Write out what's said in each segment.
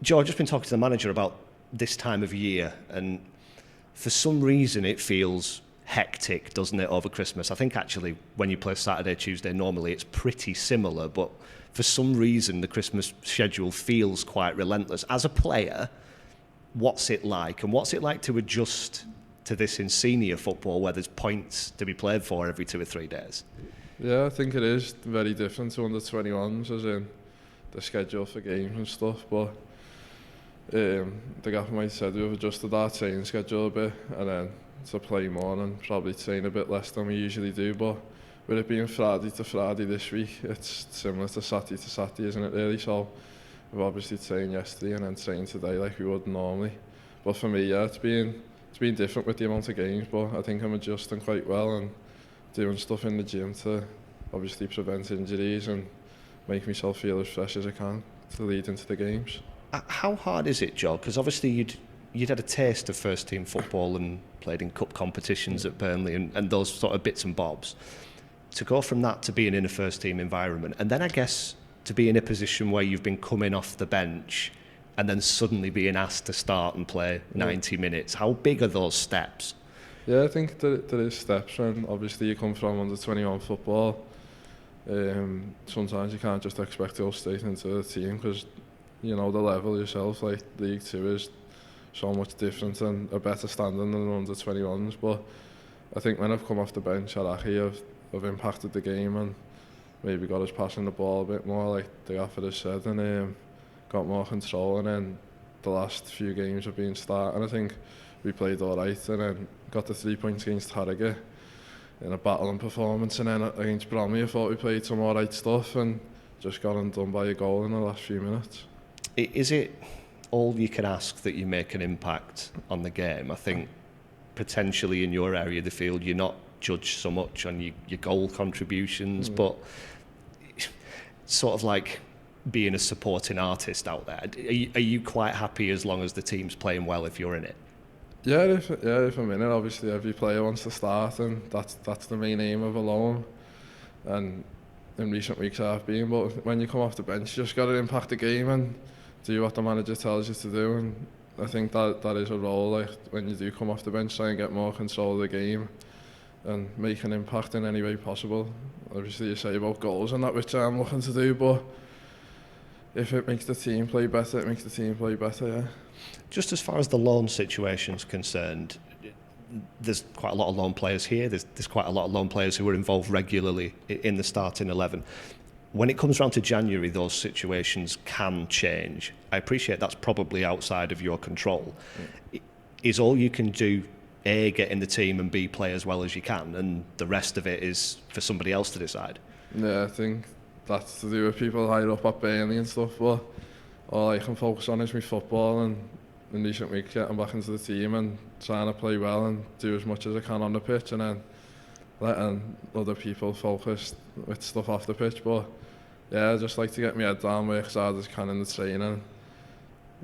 Joe, I've just been talking to the manager about this time of year, and for some reason it feels hectic, doesn't it, over Christmas? I think actually when you play Saturday, Tuesday, normally it's pretty similar, but for some reason the Christmas schedule feels quite relentless. As a player, what's it like? And what's it like to adjust to this in senior football where there's points to be played for every 2 or 3 days? Yeah, I think it is very different to under 21s, as in the schedule for games and stuff, but the gaffer might said we've adjusted our training schedule a bit and then to play more and probably train a bit less than we usually do, but with it being Friday to Friday this week, it's similar to Saturday, isn't it really? So we've obviously trained yesterday and then trained today like we would normally. But for me, yeah, it's been different with the amount of games, but I think I'm adjusting quite well and doing stuff in the gym to obviously prevent injuries and make myself feel as fresh as I can to lead into the games. How hard is it, Joe? Because obviously you'd had a taste of first team football and played in cup competitions at Burnley and those sort of bits and bobs. To go from that to being in a first team environment, and then I guess to be in a position where you've been coming off the bench and then suddenly being asked to start and play 90 minutes. How big are those steps? Yeah, I think there is steps, and obviously you come from under 21 football. Sometimes you can't just expect to go straight into the team because you know the level yourself, like League 2 is so much different and a better standing than under 21s, but I think when I've come off the bench at Accy, I've impacted the game and maybe got us passing the ball a bit more like the gaffer has said, and got more control, and then the last few games have been starting. I think we played alright and then got the 3 points against Harrogate in a battling performance, and then against Bromley I thought we played some alright stuff and just got undone by a goal in the last few minutes. Is it all you can ask that you make an impact on the game? I think potentially in your area of the field you're not judged so much on your goal contributions, but sort of like being a supporting artist out there, are you quite happy as long as the team's playing well if you're in it? Yeah, if I'm in it, obviously every player wants to start, and that's the main aim of a loan. And in recent weeks I've been, but when you come off the bench, you just got to impact the game and do what the manager tells you to do. And I think that is a role. Like when you do come off the bench, try and get more control of the game and make an impact in any way possible. Obviously, you say about goals and that, which I'm looking to do, but if it makes the team play better, it makes the team play better, yeah. Just as far as the loan situation's concerned, there's quite a lot of loan players here. There's quite a lot of loan players who are involved regularly in the starting 11. When it comes around to January, those situations can change. I appreciate that's probably outside of your control. Is all you can do A, get in the team, and B, play as well as you can, and the rest of it is for somebody else to decide? Yeah, I think that's to do with people higher up at Burnley and stuff, but all I can focus on is my football, and in recent weeks getting back into the team and trying to play well and do as much as I can on the pitch, and then letting other people focus with stuff off the pitch. But yeah, I just like to get my head down, work as hard as I can in the training.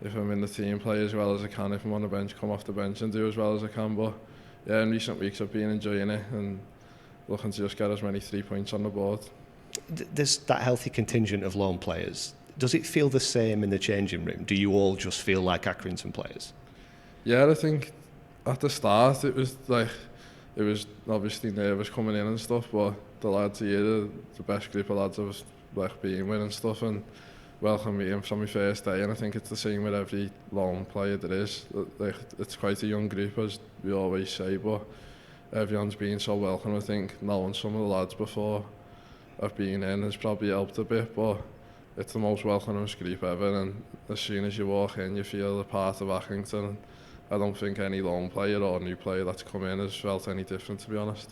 If I'm in the team, play as well as I can. If I'm on the bench, come off the bench and do as well as I can. But yeah, in recent weeks I've been enjoying it and looking to just get as many 3 points on the board. There's that healthy contingent of loan players. Does it feel the same in the changing room? Do you all just feel like Accrington players? Yeah, I think at the start it was obviously nervous coming in and stuff, but the lads here are the best group of lads I've like been with and stuff, and welcome me in from my first day, and I think it's the same with every loan player there is. Like, it's quite a young group, as we always say, but everyone's been so welcome. I think knowing some of the lads before I've been in has probably helped a bit, but it's the most welcoming group ever, and as soon as you walk in you feel a part of Accrington. I don't think any loan player or new player that's come in has felt any different, to be honest.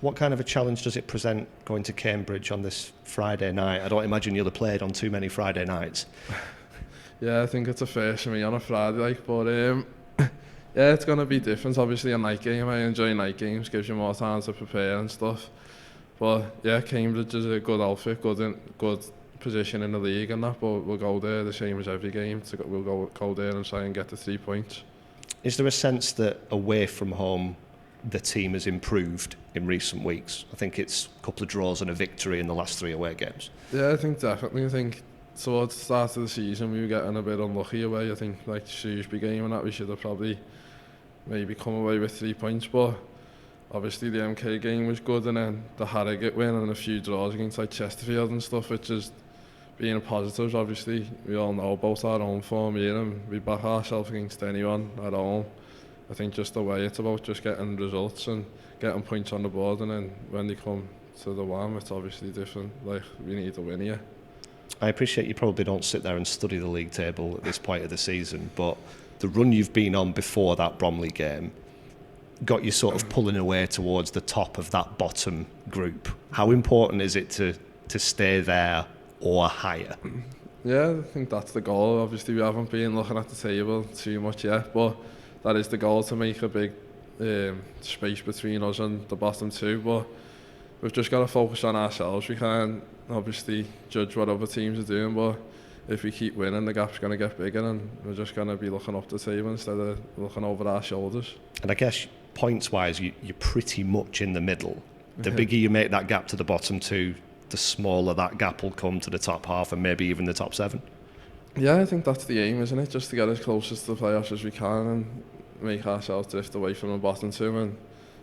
What kind of a challenge does it present going to Cambridge on this Friday night? I don't imagine you'll have played on too many Friday nights. Yeah, I think it's a first for me on a Friday, but yeah, it's going to be different. Obviously a night game, I enjoy night games, gives you more time to prepare and stuff. But yeah, Cambridge is a good outfit, good position in the league and that, but we'll go there the same as every game. We'll go there and try and get the 3 points. Is there a sense that away from home the team has improved in recent weeks? I think it's a couple of draws and a victory in the last 3 away games. Yeah, I think definitely. I think towards the start of the season we were getting a bit unlucky away. I think like the Shrewsbury game and that we should have probably maybe come away with 3 points, but obviously the MK game was good, and then the Harrogate win and a few draws against like Chesterfield and stuff, which is being a positive. Obviously we all know about our own form here, and we back ourselves against anyone at home. I think just the way it's about just getting results and getting points on the board, and then when they come to the one, it's obviously different. Like, we need to win here. I appreciate you probably don't sit there and study the league table at this point of the season, but the run you've been on before that Bromley game got you sort of pulling away towards the top of that bottom group. How important is it to stay there or higher? Yeah, I think that's the goal. Obviously we haven't been looking at the table too much yet, but that is the goal, to make a big space between us and the bottom two. But we've just got to focus on ourselves. We can't obviously judge what other teams are doing, but if we keep winning, the gap's going to get bigger, and we're just going to be looking up the table instead of looking over our shoulders. And I guess points-wise, you're pretty much in the middle. The bigger you make that gap to the bottom two, the smaller that gap will come to the top half and maybe even the top 7. Yeah, I think that's the aim, isn't it? Just to get as close to the playoffs as we can and make ourselves drift away from the bottom two and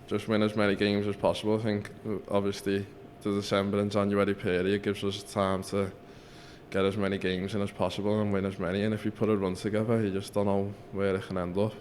just win as many games as possible. I think obviously the December and January period gives us time to get as many games in as possible and win as many, and if we put a run together, you just don't know where it can end up.